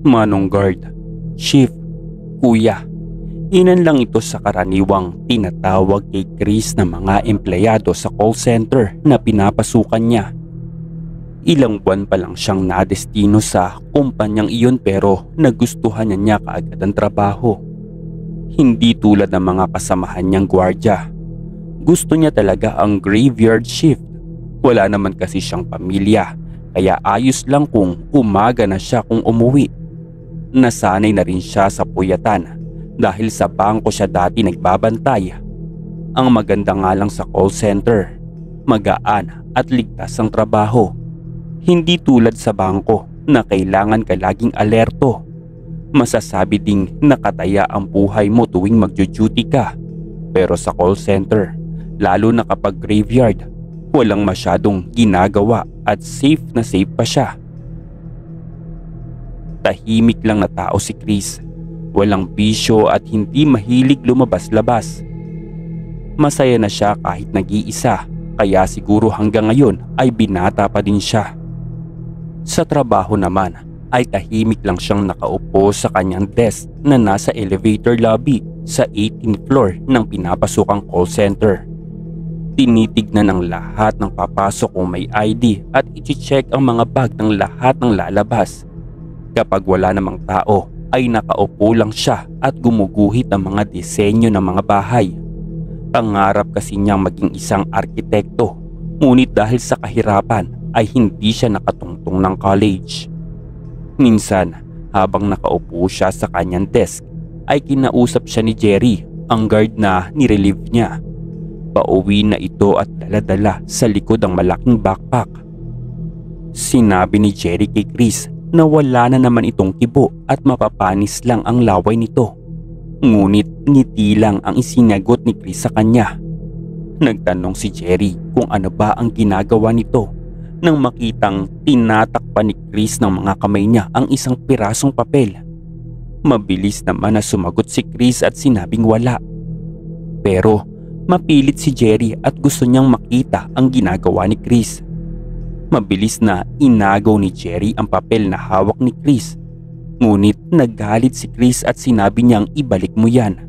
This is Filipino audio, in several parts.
Manong guard, chief, kuya. Ilan lang ito sa karaniwang tinatawag kay Chris na mga empleyado sa call center na pinapasukan niya. Ilang buwan pa lang siyang nadestino sa kumpanyang iyon pero nagustuhan niya kaagad ang trabaho. Hindi tulad ng mga kasamahan niyang gwardya. Gusto niya talaga ang graveyard shift. Wala naman kasi siyang pamilya kaya ayos lang kung umaga na siya kung umuwi. Nasanay na rin siya sa puyatan dahil sa bangko siya dati nagbabantay. Ang maganda nga lang sa call center, magaan at ligtas ang trabaho. Hindi tulad sa bangko na kailangan ka laging alerto. Masasabi ding nakataya ang buhay mo tuwing magjo-duty ka. Pero sa call center, lalo na kapag graveyard, walang masyadong ginagawa at safe pa siya. Tahimik lang na tao si Chris. Walang bisyo at hindi mahilig lumabas-labas. Masaya na siya kahit nag-iisa, kaya siguro hanggang ngayon ay binata pa din siya. Sa trabaho naman ay tahimik lang siyang nakaupo sa kanyang desk na nasa elevator lobby sa 18th floor ng pinapasukang call center. Tinitignan ang lahat ng papasok kung may ID at i-check ang mga bag ng lahat ng lalabas. Kapag wala namang tao, ay nakaupo lang siya at gumuguhit ng mga disenyo ng mga bahay. Pangarap kasi niyang maging isang arkitekto, ngunit dahil sa kahirapan ay hindi siya nakatungtong ng college. Minsan, habang nakaupo siya sa kanyang desk, ay kinausap siya ni Jerry, ang guard na nirelieve niya. Pauwi na ito at dala-dala sa likod ang malaking backpack. Sinabi ni Jerry kay Chris na wala na naman itong kibo at mapapanis lang ang laway nito. Ngunit ngiti lang ang isinagot ni Chris sa kanya. Nagtanong si Jerry kung ano ba ang ginagawa nito nang makitang tinatakpan ni Chris ng mga kamay niya ang isang pirasong papel. Mabilis naman na sumagot si Chris at sinabing wala. Pero mapilit si Jerry at gusto niyang makita ang ginagawa ni Chris. Mabilis na inagaw ni Jerry ang papel na hawak ni Chris. Ngunit nagalit si Chris at sinabi niyang ibalik mo yan.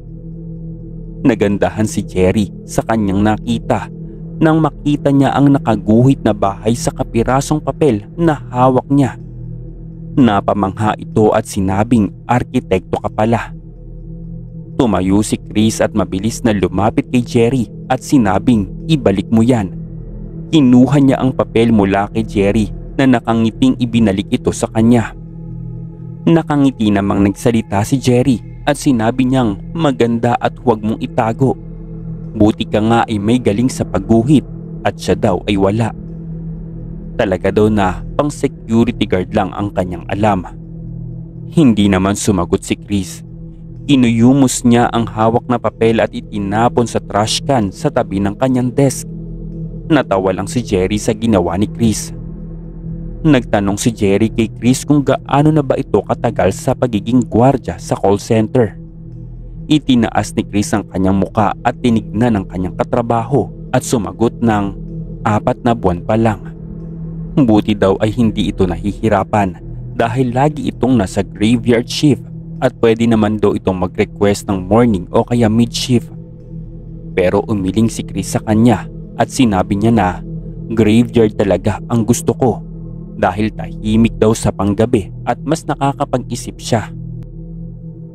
Nagandahan si Jerry sa kanyang nakita nang makita niya ang nakaguhit na bahay sa kapirasong papel na hawak niya. Napamangha ito at sinabing arkitekto ka pala. Tumayo si Chris at mabilis na lumapit kay Jerry at sinabing ibalik mo yan. Kinuha niya ang papel mula kay Jerry na nakangiting ibinalik ito sa kanya. Nakangiti namang nagsalita si Jerry at sinabi niyang maganda at huwag mong itago. Buti ka nga ay may galing sa pagguhit at siya daw ay wala. Talaga daw na pang security guard lang ang kanyang alam. Hindi naman sumagot si Chris. Inuyumos niya ang hawak na papel at itinapon sa trash can sa tabi ng kanyang desk. Natawa lang si Jerry sa ginawa ni Chris. Nagtanong si Jerry kay Chris kung gaano na ba ito katagal sa pagiging gwardya sa call center. Itinaas ni Chris ang kanyang muka at tinignan ang kanyang katrabaho at sumagot ng 4 na buwan pa lang. Buti daw ay hindi ito nahihirapan dahil lagi itong nasa graveyard shift at pwede naman daw itong mag-request ng morning o kaya mid shift. Pero umiling si Chris sa kanya at sinabi niya na graveyard talaga ang gusto ko dahil tahimik daw sa panggabi at mas nakakapag-isip siya.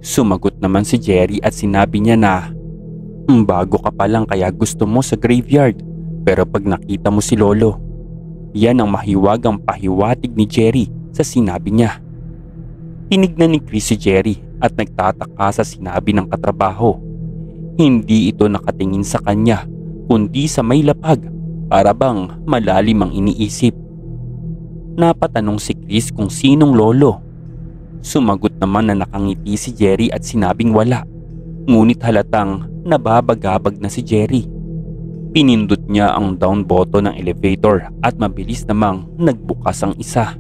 Sumagot naman si Jerry at sinabi niya na bago ka pa lang kaya gusto mo sa graveyard, pero pag nakita mo si Lolo. Yan ang mahiwagang pahiwatig ni Jerry sa sinabi niya. Tinignan ni Chris si Jerry at nagtataka sa sinabi ng katrabaho. Hindi ito nakatingin sa kanya kundi sa may lapag, para bang malalim ang iniisip. Napatanong si Chris kung sinong lolo. Sumagot naman na nakangiti si Jerry at sinabing wala. Ngunit halatang nababagabag na si Jerry. Pinindot niya ang down button ng elevator at mabilis namang nagbukas ang isa.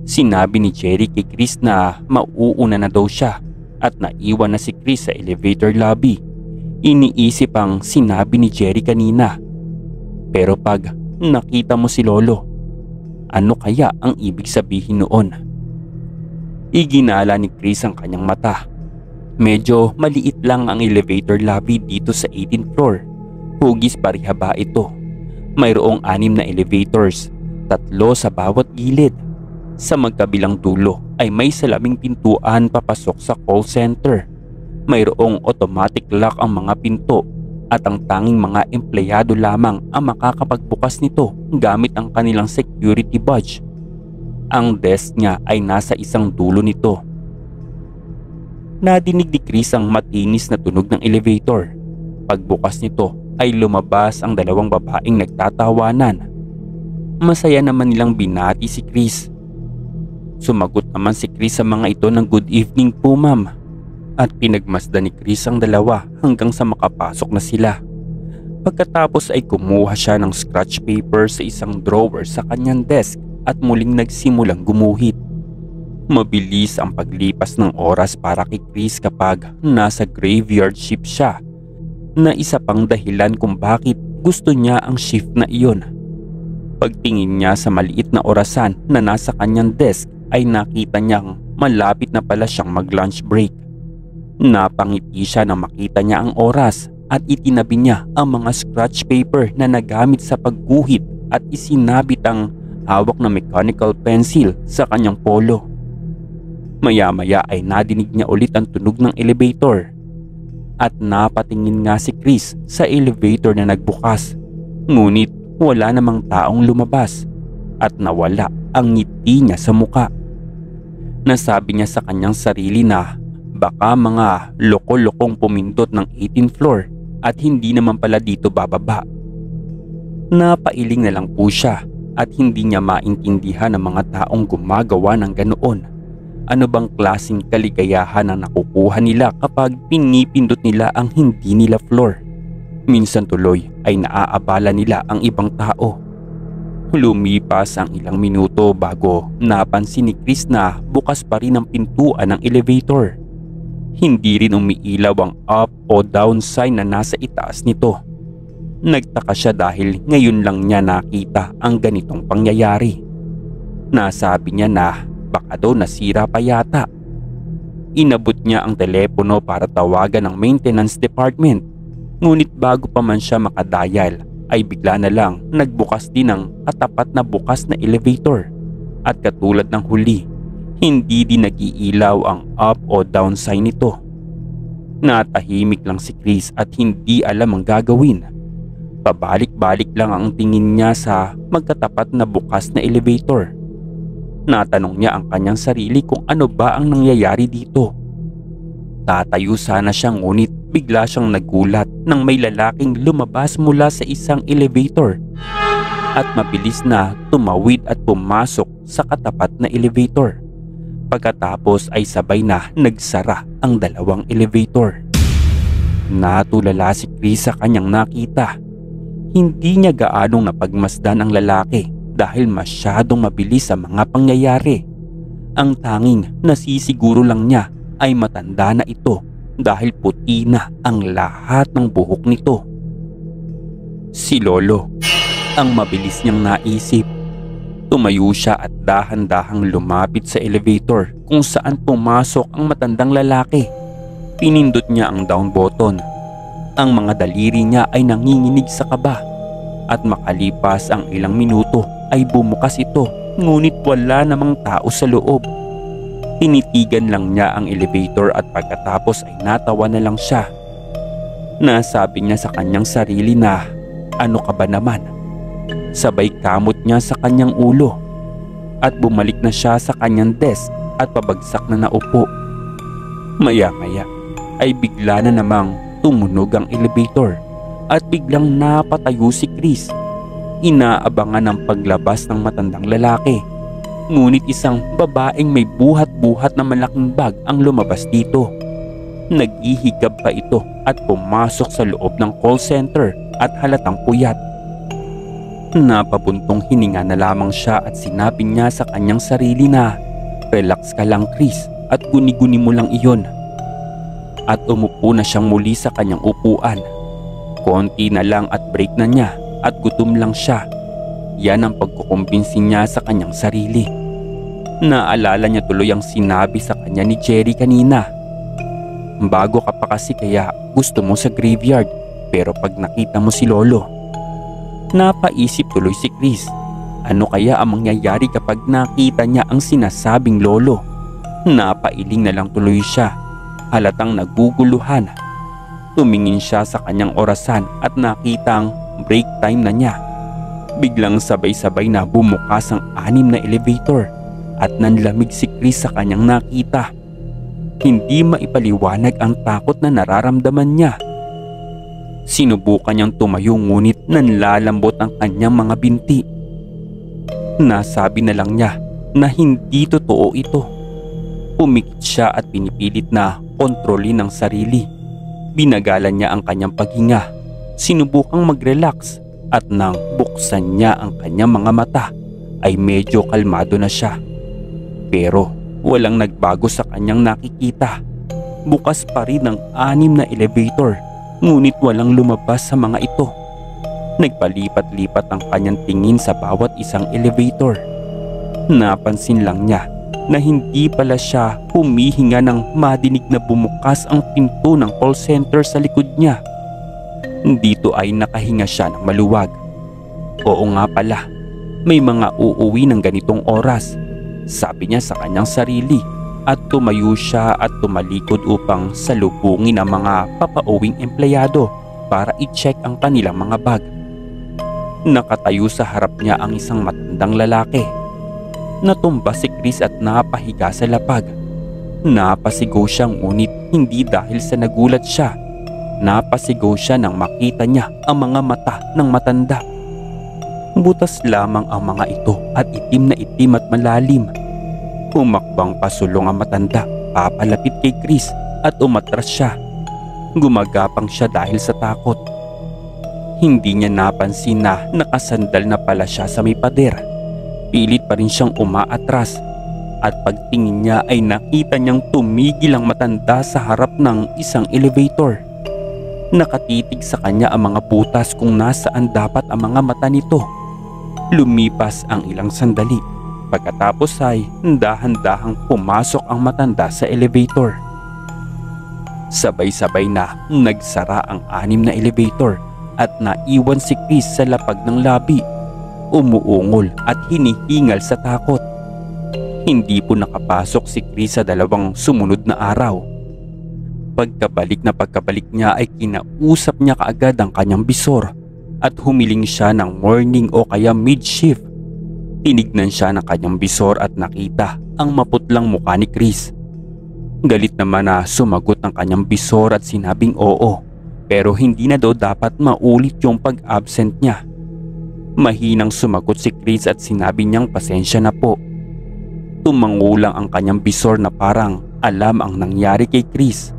Sinabi ni Jerry kay Chris na mauuna na daw siya at naiwan na si Chris sa elevator lobby. Iniisip ang sinabi ni Jerry kanina. Pero pag nakita mo si Lolo, ano kaya ang ibig sabihin noon? Iginala ni Chris ang kanyang mata. Medyo maliit lang ang elevator lobby dito sa 18th floor. Hugis parihaba ito. Mayroong 6 na elevators, 3 sa bawat gilid. Sa magkabilang dulo ay may salaming pintuan papasok sa call center. Mayroong automatic lock ang mga pinto at ang tanging mga empleyado lamang ang makakapagbukas nito gamit ang kanilang security badge. Ang desk niya ay nasa isang dulo nito. Nadinig ni Chris ang matinis na tunog ng elevator. Pagbukas nito ay lumabas ang 2 babaeng nagtatawanan. Masaya naman nilang binati si Chris. Sumagot naman si Chris sa mga ito ng "Good evening po, ma'am." At pinagmasdan ni Chris ang 2 hanggang sa makapasok na sila. Pagkatapos ay kumuha siya ng scratch paper sa isang drawer sa kanyang desk at muling nagsimulang gumuhit. Mabilis ang paglipas ng oras para kay Chris kapag nasa graveyard shift siya, na isa pang dahilan kung bakit gusto niya ang shift na iyon. Pagtingin niya sa maliit na orasan na nasa kanyang desk ay nakita niyang malapit na pala siyang mag-lunch break. Napangiti siya nang makita niya ang oras at itinabi niya ang mga scratch paper na nagamit sa pagguhit at isinabit ang hawak na mechanical pencil sa kanyang polo. Maya-maya ay nadinig niya ulit ang tunog ng elevator. At napatingin nga si Chris sa elevator na nagbukas. Ngunit wala namang taong lumabas at nawala ang ngiti niya sa muka. Nasabi niya sa kanyang sarili na baka mga loko-lokong pumindot ng 18th floor at hindi naman pala dito bababa. Napailing na lang po siya at hindi niya maintindihan ang mga taong gumagawa ng ganoon. Ano bang klaseng kaligayahan ang nakukuha nila kapag pinipindot nila ang hindi nila floor? Minsan tuloy ay naaabala nila ang ibang tao. Lumipas ang ilang minuto bago napansin ni Chris na bukas pa rin ang pintuan ng elevator. Hindi rin umiilaw ang up o down sign na nasa itaas nito. Nagtaka siya dahil ngayon lang niya nakita ang ganitong pangyayari. Nasabi niya na baka daw nasira pa yata. Inabot niya ang telepono para tawagan ang maintenance department. Ngunit bago pa man siya makadial ay bigla na lang nagbukas din ang katapat na bukas na elevator. At katulad ng huli, hindi din nag-iilaw ang up o down sign nito. Natahimik lang si Chris at hindi alam ang gagawin. Pabalik-balik lang ang tingin niya sa magkatapat na bukas na elevator. Natanong niya ang kanyang sarili kung ano ba ang nangyayari dito. Tatayo sana siya ngunit bigla siyang nagulat nang may lalaking lumabas mula sa isang elevator at mabilis na tumawid at pumasok sa katapat na elevator. Pagkatapos ay sabay na nagsara ang 2 elevator. Natulala si Chris sa kanyang nakita. Hindi niya gaanong napagmasdan ang lalaki dahil masyadong mabilis ang mga pangyayari. Ang tanging nasisiguro lang niya ay matanda na ito dahil puti na ang lahat ng buhok nito. Si Lolo, ang mabilis niyang naisip. Tumayo siya at dahan-dahang lumapit sa elevator kung saan pumasok ang matandang lalaki. Pinindot niya ang down button. Ang mga daliri niya ay nanginginig sa kaba at makalipas ang ilang minuto ay bumukas ito ngunit wala namang tao sa loob. Tinitigan lang niya ang elevator at pagkatapos ay natawa na lang siya. Nasabi niya sa kanyang sarili na ano ka ba naman? Sabay kamot niya sa kanyang ulo at bumalik na siya sa kanyang desk at pabagsak na naupo. Maya-maya ay bigla na namang tumunog ang elevator at biglang napatayo si Chris. Inaabangan ang paglabas ng matandang lalaki. Ngunit isang babaeng may buhat-buhat na malaking bag ang lumabas dito. Nag-ihigab pa ito at pumasok sa loob ng call center at halatang puyat. Napabuntong hininga na lamang siya at sinabi niya sa kanyang sarili na relax ka lang Chris at guni-guni mo lang iyon. At umupo na siyang muli sa kanyang upuan. Konti na lang at break na niya at gutom lang siya. Yan ang pagkukumbinsi niya sa kanyang sarili. Naalala niya tuloy ang sinabi sa kanya ni Jerry kanina. Bago ka pa kasi kaya gusto mo sa graveyard, pero pag nakita mo si Lolo. Napaisip tuloy si Chris. Ano kaya ang mangyayari kapag nakita niya ang sinasabing lolo? Napailing na lang tuloy siya. Halatang naguguluhan. Tumingin siya sa kanyang orasan at nakitang break time na niya. Biglang sabay-sabay na bumukas ang 6 na elevator at nanlamig si Chris sa kanyang nakita. Hindi maipaliwanag ang takot na nararamdaman niya. Sinubukan niyang tumayo ngunit nanlalambot ang kanyang mga binti. Nasabi na lang niya na hindi totoo ito. Pumikit siya at pinipilit na kontrolin ang sarili. Binagalan niya ang kanyang paghinga. Sinubukang mag-relax at nang buksan niya ang kanyang mga mata ay medyo kalmado na siya. Pero walang nagbago sa kanyang nakikita. Bukas pa rin ang 6 na elevator, ngunit walang lumabas sa mga ito. Nagpalipat-lipat ang kanyang tingin sa bawat isang elevator. Napansin lang niya na hindi pala siya humihinga nang madinig na bumukas ang pinto ng call center sa likod niya. Dito ay nakahinga siya ng maluwag. Oo nga pala, may mga uuwi ng ganitong oras, sabi niya sa kanyang sarili, at tumayo siya at tumalikod upang salubungin ang mga papauwing empleyado para i-check ang kanilang mga bag. Nakatayo sa harap niya ang isang matandang lalaki. Natumba si Chris at napahiga sa lapag. Napasigaw siya ngunit hindi dahil sa nagulat siya. Napasigaw siya nang makita niya ang mga mata ng matanda. Butas lamang ang mga ito at itim na itim at malalim. Humakbang pasulong ang matanda papalapit kay Chris at umatras siya. Gumagapang siya dahil sa takot. Hindi niya napansin na nakasandal na pala siya sa may pader. Pilit pa rin siyang umaatras at pagtingin niya ay nakita niyang tumigil ang matanda sa harap ng isang elevator. Nakatitig sa kanya ang mga butas kung nasaan dapat ang mga mata nito. Lumipas ang ilang sandali. Pagkatapos ay dahan-dahang pumasok ang matanda sa elevator. Sabay-sabay na nagsara ang 6 na elevator at naiwan si Chris sa lapag ng lobby. Umuungol at hinihingal sa takot. Hindi po nakapasok si Chris sa 2 sumunod na araw. Pagkabalik niya ay kinausap niya kaagad ang kanyang bisor at humiling siya ng morning o kaya mid-shift. Tinignan siya ng kanyang bisor at nakita ang maputlang mukha ni Chris. Galit naman na sumagot ang kanyang bisor at sinabing oo, pero hindi na daw dapat maulit yung pag-absent niya. Mahinang sumagot si Chris at sinabi niyang pasensya na po. Tumangulang ang kanyang bisor na parang alam ang nangyari kay Chris.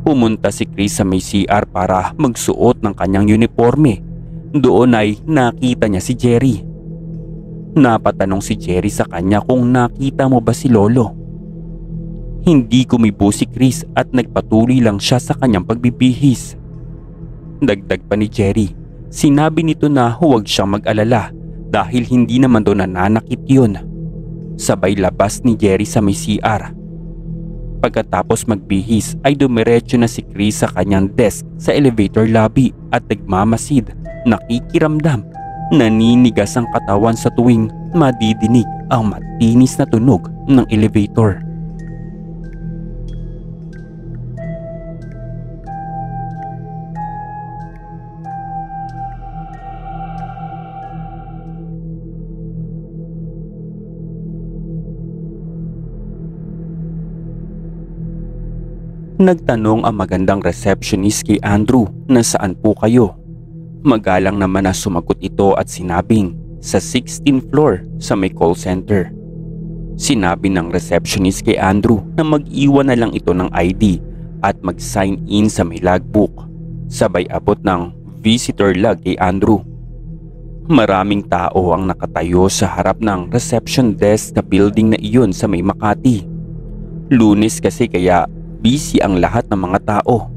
Pumunta si Chris sa may CR para magsuot ng kanyang uniforme. Doon ay nakita niya si Jerry. Napatanong si Jerry sa kanya kung nakita mo ba si Lolo. Hindi kumibo si Chris at nagpatuloy lang siya sa kanyang pagbibihis. Dagdag pa ni Jerry, sinabi nito na huwag siyang mag-alala dahil hindi naman daw nananakit yun. Sabay labas ni Jerry sa may CR. Pagkatapos magbihis ay dumiretso na si Chris sa kanyang desk sa elevator lobby at nagmamasid, nakikiramdam. Naninigas ang katawan sa tuwing madidinig ang matinis na tunog ng elevator. Nagtanong ang magandang receptionist kay Andrew na saan po kayo. Magalang naman na sumagot ito at sinabing sa 16th floor sa may call center. Sinabi ng receptionist kay Andrew na mag-iwan na lang ito ng ID at mag-sign in sa may logbook. Sabay abot ng visitor log kay Andrew. Maraming tao ang nakatayo sa harap ng reception desk na building na iyon sa may Makati. Lunes kasi kaya busy ang lahat ng mga tao.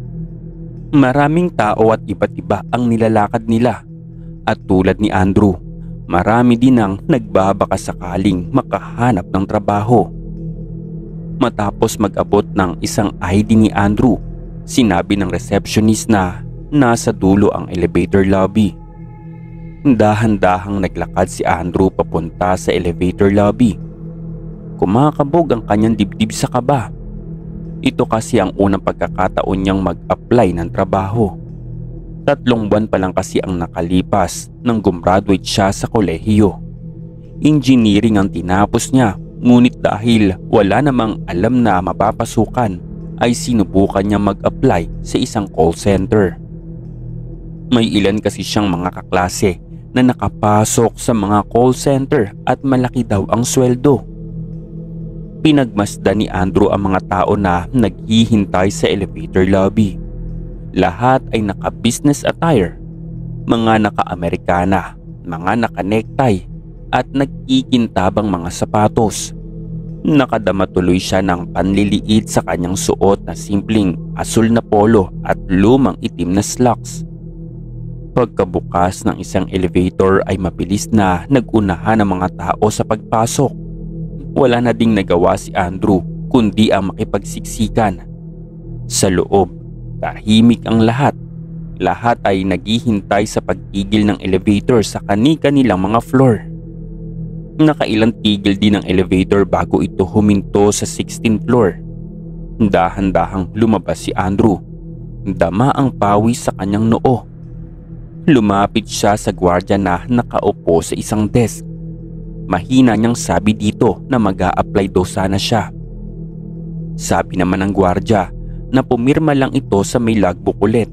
Maraming tao at iba't iba ang nilalakad nila. At tulad ni Andrew, marami din ang nagbabaka sakaling makahanap ng trabaho. Matapos mag-abot ng isang ID ni Andrew, sinabi ng receptionist na nasa dulo ang elevator lobby. Dahan-dahang naglakad si Andrew papunta sa elevator lobby. Kumakabog ang kanyang dibdib sa kaba. Ito kasi ang unang pagkakataon niyang mag-apply ng trabaho. 3 buwan pa lang kasi ang nakalipas nang gumraduate siya sa kolehiyo. Engineering ang tinapos niya, ngunit dahil wala namang alam na mapapasukan ay sinubukan niya mag-apply sa isang call center. May ilan kasi siyang mga kaklase na nakapasok sa mga call center at malaki daw ang sweldo. Pinagmasdan ni Andrew ang mga tao na naghihintay sa elevator lobby. Lahat ay naka-business attire, mga naka-Amerikana, mga naka-necktie at nagkikintabang mga sapatos. Nakadama tuloy siya ng panliliit sa kanyang suot na simpleng asul na polo at lumang itim na slacks. Pagkabukas ng isang elevator ay mabilis na nag-unahan ang mga tao sa pagpasok. Wala na ding nagawa si Andrew kundi ang makipagsiksikan. Sa loob, tahimik ang lahat. Lahat ay naghihintay sa pagtigil ng elevator sa kani-kanilang mga floor. Nakailang tigil din ang elevator bago ito huminto sa 16th floor. Dahan-dahang lumabas si Andrew. Dama ang pawis sa kanyang noo. Lumapit siya sa gwardiya na nakaupo sa isang desk. Mahina niyang sabi dito na mag-a-apply daw sana siya. Sabi naman ng gwardiya na pumirma lang ito sa may logbook ulit,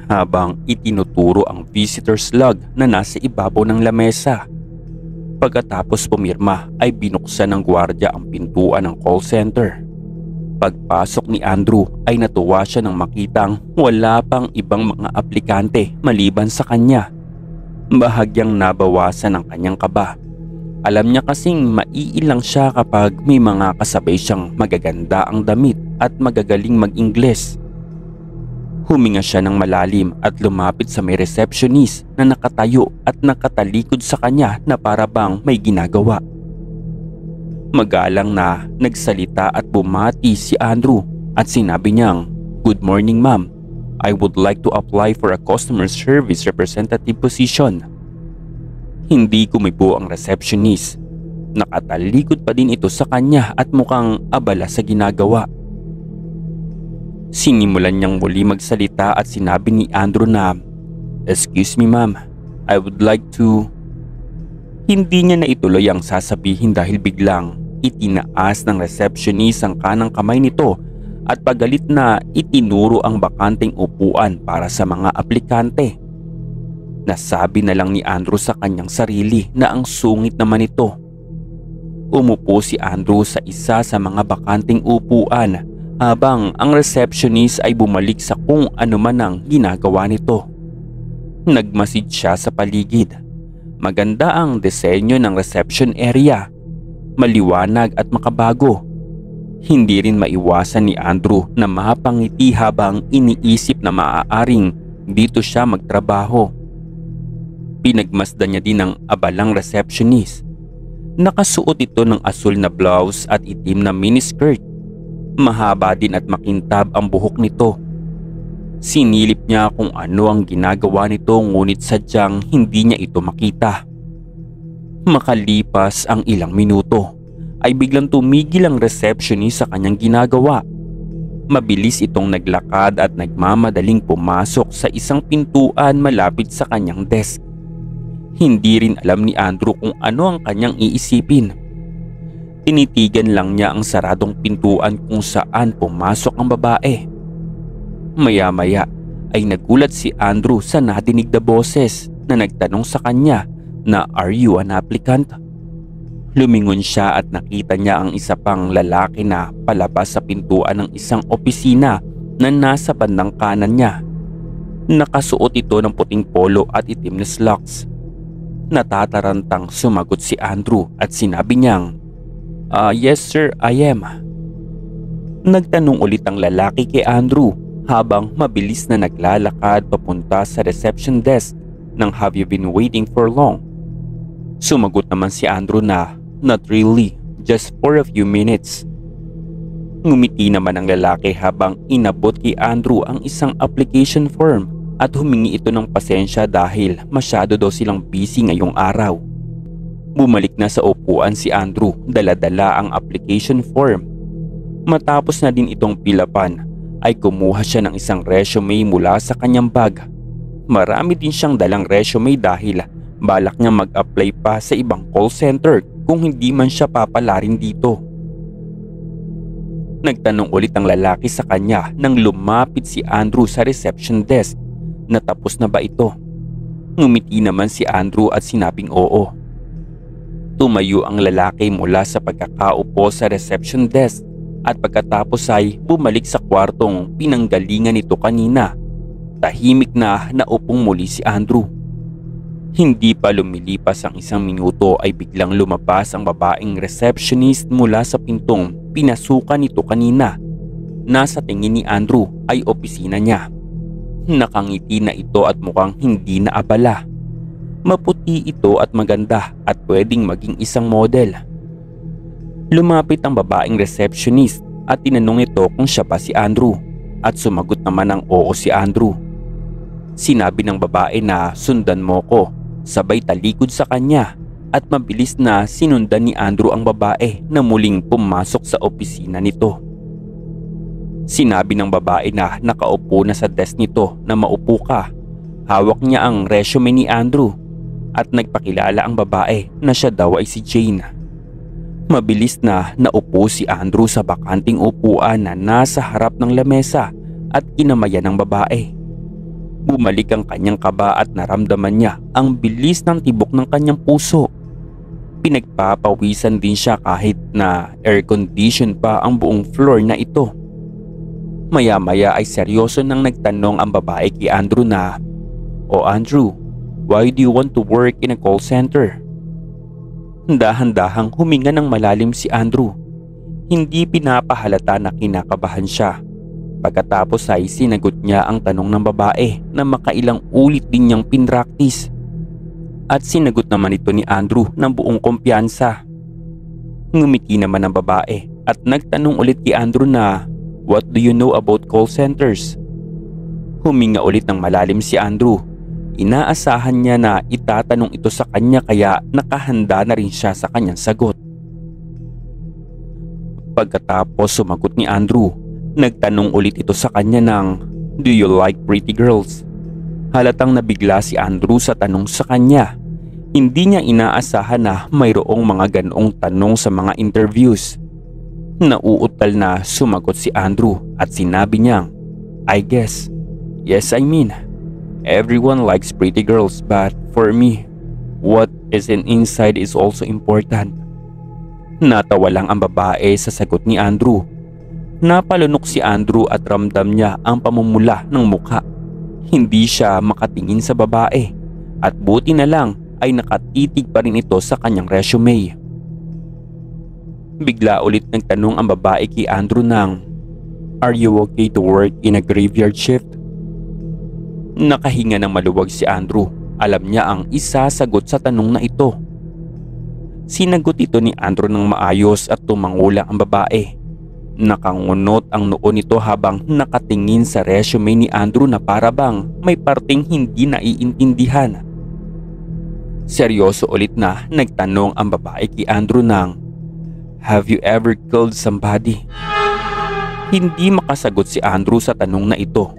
habang itinuturo ang visitor's log na nasa ibabaw ng lamesa. Pagkatapos pumirma ay binuksan ng gwardiya ang pintuan ng call center. Pagpasok ni Andrew ay natuwa siya nang makitang wala pang ibang mga aplikante maliban sa kanya. Bahagyang nabawasan ang kanyang kaba. Alam niya kasing maiilang siya kapag may mga kasabay siyang magaganda ang damit at magagaling mag-Ingles. Huminga siya ng malalim at lumapit sa may receptionist na nakatayo at nakatalikod sa kanya na para bang may ginagawa. Magalang na nagsalita at bumati si Andrew at sinabi niyang, "Good morning, ma'am. I would like to apply for a customer service representative position." Hindi kumibo ang receptionist. Nakatalikod pa din ito sa kanya at mukhang abala sa ginagawa. Sinimulan niyang muli magsalita at sinabi ni Andrew na, "Excuse me, ma'am. I would like to..." Hindi niya na ituloy ang sasabihin dahil biglang itinaas ng receptionist ang kanang kamay nito at pagalit na itinuro ang bakanteng upuan para sa mga aplikante. Nasabi na lang ni Andrew sa kanyang sarili na ang sungit naman ito. Umupo si Andrew sa isa sa mga bakanteng upuan habang ang receptionist ay bumalik sa kung ano man ang ginagawa nito. Nagmasid siya sa paligid. Maganda ang disenyo ng reception area. Maliwanag at makabago. Hindi rin maiwasan ni Andrew na mapangiti habang iniisip na maaaring dito siya magtrabaho. Pinagmasdan niya din ang abalang receptionist. Nakasuot ito ng asul na blouse at itim na miniskirt. Mahaba din at makintab ang buhok nito. Sinilip niya kung ano ang ginagawa nito ngunit sadyang hindi niya ito makita. Makalipas ang ilang minuto ay biglang tumigil ang receptionist sa kanyang ginagawa. Mabilis itong naglakad at nagmamadaling pumasok sa isang pintuan malapit sa kanyang desk. Hindi rin alam ni Andrew kung ano ang kanyang iisipin. Tinitigan lang niya ang saradong pintuan kung saan pumasok ang babae. Maya-maya ay nagulat si Andrew sa nadinig na boses na nagtanong sa kanya na, "Are you an applicant?" Lumingon siya at nakita niya ang isa pang lalaki na palabas sa pintuan ng isang opisina na nasa bandang kanan niya. Nakasuot ito ng puting polo at itim na slacks. Natatarantang sumagot si Andrew at sinabi niyang, "Yes sir, I am." Nagtanong ulit ang lalaki kay Andrew habang mabilis na naglalakad papunta sa reception desk ng, "Have you been waiting for long?" Sumagot naman si Andrew na, "Not really, just for a few minutes." Ngumiti naman ang lalaki habang inabot kay Andrew ang isang application form at humingi ito ng pasensya dahil masyado daw silang busy ngayong araw. Bumalik na sa upuan si Andrew, dala-dala ang application form. Matapos na din itong pilapan ay kumuha siya ng isang resume mula sa kanyang bag. Marami din siyang dalang resume dahil balak niya mag-apply pa sa ibang call center kung hindi man siya papalarin dito. Nagtanong ulit ang lalaki sa kanya nang lumapit si Andrew sa reception desk na tapos na ba ito. Ngumiti naman si Andrew at sinabing oo. Tumayo ang lalaki mula sa pagkakaupo sa reception desk at pagkatapos ay bumalik sa kwartong pinanggalingan nito kanina. Tahimik na naupong muli si Andrew. Hindi pa lumilipas ang 1 minuto ay biglang lumabas ang babaeng receptionist mula sa pintong pinasukan nito kanina. Nasa tingin ni Andrew ay opisina niya. Nakangiti na ito at mukhang hindi na abala. Maputi ito at maganda at pwedeng maging isang model. Lumapit ang babaeng receptionist at tinanong ito kung siya ba si Andrew at sumagot naman ng oo si Andrew. Sinabi ng babae na sundan mo ko, sabay talikod sa kanya at mabilis na sinundan ni Andrew ang babae na muling pumasok sa opisina nito. Sinabi ng babae na nakaupo na sa desk nito na maupo ka. Hawak niya ang resume ni Andrew at nagpakilala ang babae na siya daw ay si Jane. Mabilis na naupo si Andrew sa bakanting upuan na nasa harap ng lamesa at kinamayan ng babae. Bumalik ang kanyang kaba at naramdaman niya ang bilis ng tibok ng kanyang puso. Pinagpapawisan din siya kahit na air condition pa ang buong floor na ito. Maya-maya ay seryoso nang nagtanong ang babae kay Andrew na, "O Andrew, why do you want to work in a call center?" Dahan-dahang huminga ng malalim si Andrew. Hindi pinapahalata na kinakabahan siya. Pagkatapos ay sinagot niya ang tanong ng babae na makailang ulit din niyang pinraktis. At sinagot naman ito ni Andrew ng buong kumpiyansa. Ngumiti naman ang babae at nagtanong ulit kay Andrew na, "What do you know about call centers?" Huminga ulit ng malalim si Andrew. Inaasahan niya na itatanong ito sa kanya kaya nakahanda na rin siya sa kanyang sagot. Pagkatapos sumagot ni Andrew, nagtanong ulit ito sa kanya ng, "Do you like pretty girls?" Halatang nabigla si Andrew sa tanong sa kanya. Hindi niya inaasahan na mayroong mga ganoong tanong sa mga interviews. Nauutal na sumagot si Andrew at sinabi niyang, "I guess. Yes, I mean, everyone likes pretty girls but for me, what is inside is also important." Natawa lang ang babae sa sagot ni Andrew. Napalunok si Andrew at ramdam niya ang pamumula ng mukha. Hindi siya makatingin sa babae at buti na lang ay nakatitig pa rin ito sa kanyang resume. Bigla ulit nagtanong ang babae kay Andrew ng, "Are you okay to work in a graveyard shift?" Nakahinga ng maluwag si Andrew. Alam niya ang isasagot sa tanong na ito. Sinagot ito ni Andrew ng maayos at tumangulang ang babae. Nakangunot ang noo nito habang nakatingin sa resume ni Andrew na para bang may parting hindi naiintindihan. Seryoso ulit na nagtanong ang babae kay Andrew ng, "Have you ever killed somebody?" Hindi makasagot si Andrew sa tanong na ito.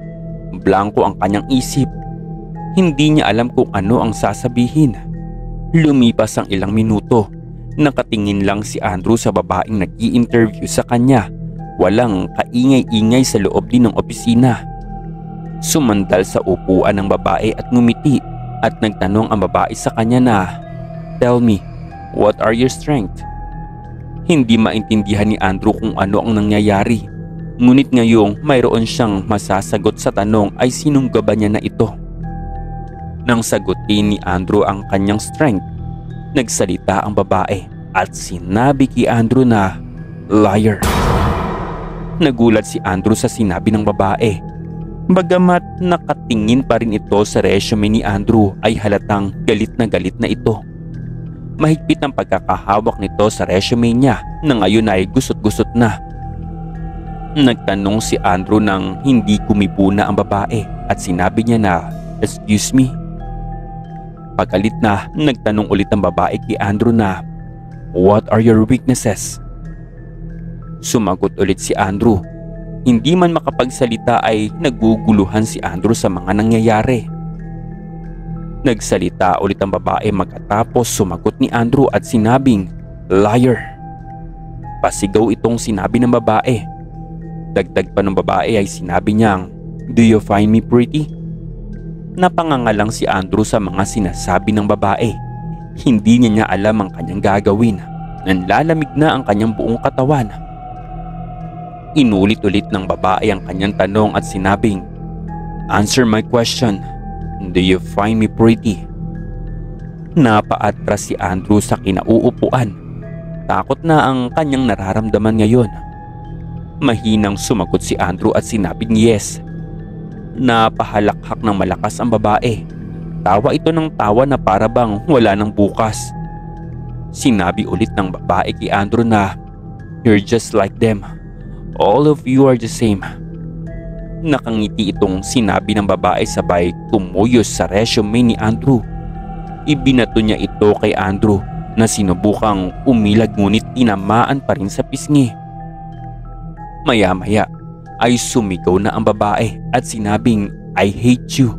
Blanko ang kanyang isip. Hindi niya alam kung ano ang sasabihin. Lumipas ang ilang minuto. Nakatingin lang si Andrew sa babaeng nag-i-interview sa kanya. Walang kaingay-ingay sa loob din ng opisina. Sumandal sa upuan ng babae at ngumiti at nagtanong ang babae sa kanya na, "Tell me, what are your strengths?" Hindi maintindihan ni Andrew kung ano ang nangyayari. Ngunit ngayong mayroon siyang masasagot sa tanong ay sinunggaban niya na ito. Nang sagutin ni Andrew ang kanyang strength, nagsalita ang babae at sinabi kay Andrew na, "Liar." Nagulat si Andrew sa sinabi ng babae. Bagamat nakatingin pa rin ito sa resume ni Andrew ay halatang galit na ito. mahigpit ang pagkakahawak nito sa resume niya na ngayon ay gusot-gusot na. Nagtanong si Andrew nang hindi kumibo na ang babae at sinabi niya na, "Excuse me?" Pagalit na nagtanong ulit ang babae kay Andrew na, "What are your weaknesses?" Sumagot ulit si Andrew. Hindi man makapagsalita ay naguguluhan si Andrew sa mga nangyayari. Nagsalita ulit ang babae magkatapos sumagot ni Andrew at sinabing, "Liar." Pasigaw itong sinabi ng babae. Dagdag pa ng babae ay sinabi niyang, "Do you find me pretty?" Napangangalang si Andrew sa mga sinasabi ng babae. Hindi niya alam ang kanyang gagawin. Nanlalamig na ang kanyang buong katawan. Inulit-ulit ng babae ang kanyang tanong at sinabing, "Answer my question. Do you find me pretty?" Napaatras si Andrew sa kinauupuan. Takot na ang kanyang nararamdaman ngayon. Mahinang sumagot si Andrew at sinabing yes. Napahalakhak ng malakas ang babae. Tawa ito ng tawa na para bang wala ng bukas. Sinabi ulit ng babae kay Andrew na, "You're just like them. All of you are the same." Nakangiti itong sinabi ng babae sabay tumuyos sa resume ni Andrew. Ibinato niya ito kay Andrew na sinubukang umilag ngunit tinamaan pa rin sa pisngi. Maya-maya ay sumigaw na ang babae at sinabing, "I hate you.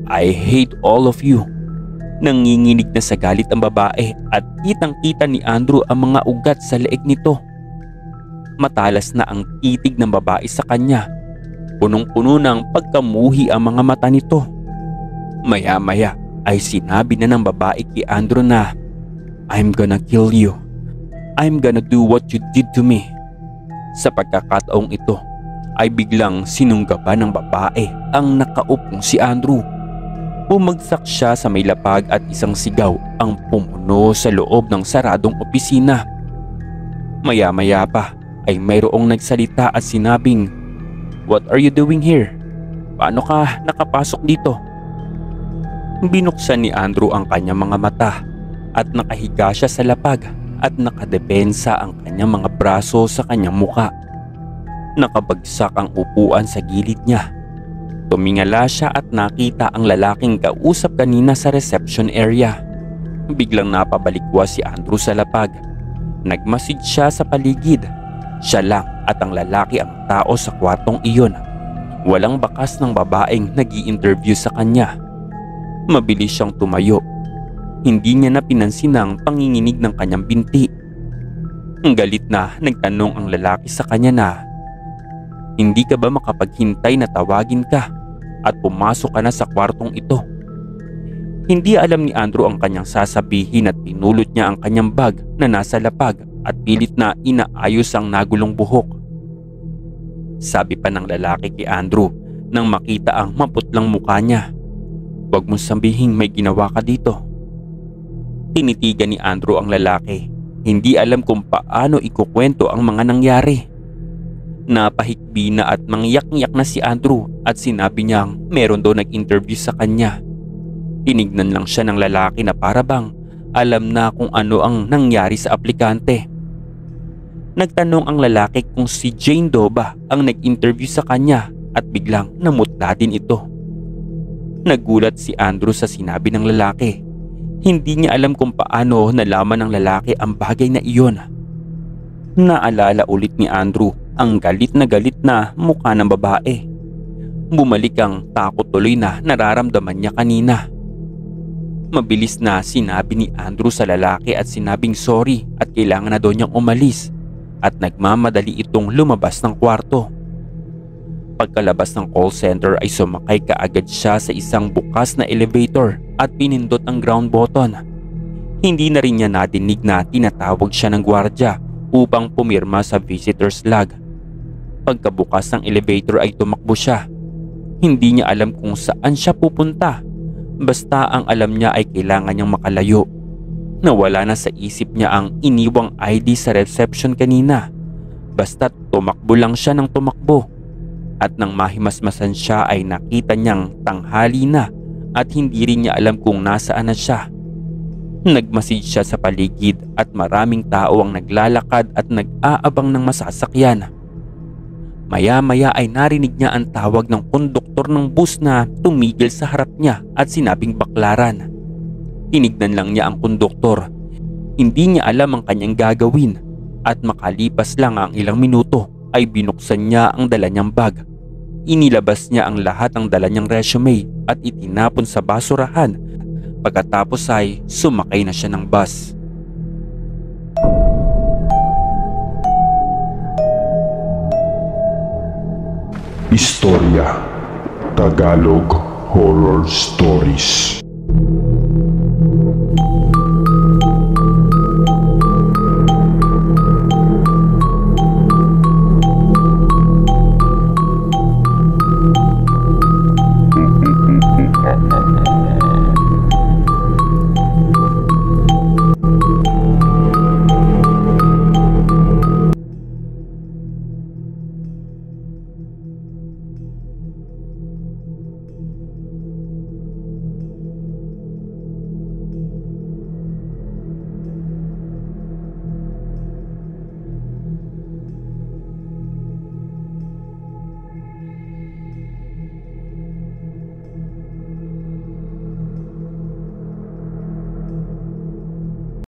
I hate all of you." Nanginginig na sa galit ang babae at kitang-kita ni Andrew ang mga ugat sa leeg nito. Matalas na ang titig ng babae sa kanya. Punong-puno ng pagkamuhi ang mga mata nito. Maya-maya ay sinabi na ng babae kay Andrew na, "I'm gonna kill you. I'm gonna do what you did to me." Sa pagkakataong ito ay biglang sinunggaban ng babae ang nakaupong si Andrew. Bumagsak siya sa may lapag at isang sigaw ang pumuno sa loob ng saradong opisina. Maya-maya pa ay mayroong nagsalita at sinabing, "What are you doing here? Paano ka nakapasok dito?" Binuksan ni Andrew ang kanyang mga mata at nakahiga siya sa lapag at nakadepensa ang kanyang mga braso sa kanyang muka. Nakabagsak ang upuan sa gilid niya. Tumingala siya at nakita ang lalaking kausap kanina sa reception area. Biglang napabalikwas si Andrew sa lapag. Nagmasid siya sa paligid. Siya lang at ang lalaki ang tao sa kwartong iyon. Walang bakas ng babaeng nag-i-interview sa kanya. Mabilis siyang tumayo. Hindi niya na pinansin ang panginginig ng kanyang binti. Ang galit na nagtanong ang lalaki sa kanya na, "Hindi ka ba makapaghintay na tawagin ka at pumasok ka na sa kwartong ito?" Hindi alam ni Andrew ang kanyang sasabihin at pinulot niya ang kanyang bag na nasa lapag at pilit na inaayos ang nagulong buhok. Sabi pa ng lalaki kay Andrew nang makita ang maputlang mukha niya, "Huwag mong sabihin may ginawa ka dito." Tinitigan ni Andrew ang lalaki. Hindi alam kung paano ikukwento ang mga nangyari. Napahikbi na at mangyak-ngyak na si Andrew at sinabi niyang meron daw nag-interview sa kanya. Tinignan lang siya ng lalaki na para bang alam na kung ano ang nangyari sa aplikante. Nagtanong ang lalaki kung si Jane daw ba ang nag-interview sa kanya at biglang namutla din ito. Nagulat si Andrew sa sinabi ng lalaki. Hindi niya alam kung paano nalaman ng lalaki ang bagay na iyon. Naalala ulit ni Andrew ang galit na mukha ng babae. Bumalik ang takot tuloy na nararamdaman niya kanina. Mabilis na sinabi ni Andrew sa lalaki at sinabing sorry at kailangan na daw niyang umalis at nagmamadali itong lumabas ng kwarto. Pagkalabas ng call center ay sumakay kaagad siya sa isang bukas na elevator at pinindot ang ground button. Hindi na rin niya nadinig na tinatawag siya ng gwardya upang pumirma sa visitor's log. Pagkabukas ng elevator ay tumakbo siya. Hindi niya alam kung saan siya pupunta. Basta ang alam niya ay kailangan niyang makalayo. Nawala na sa isip niya ang iniwang ID sa reception kanina. Basta tumakbo lang siya ng tumakbo. At nang mahimasmasan siya ay nakita niyang tanghali na at hindi rin niya alam kung nasaan na siya. Nagmasid siya sa paligid at maraming tao ang naglalakad at nag-aabang ng masasakyan. Maya-maya ay narinig niya ang tawag ng konduktor ng bus na tumigil sa harap niya at sinabing baklaran. Tinignan lang niya ang konduktor. Hindi niya alam ang kanyang gagawin at makalipas lang ang ilang minuto ay binuksan niya ang dala niyang bag. Inilabas niya ang lahat ng dala niyang resume at itinapon sa basurahan. Pagkatapos ay sumakay na siya ng bus. Istorya Tagalog Horror Stories.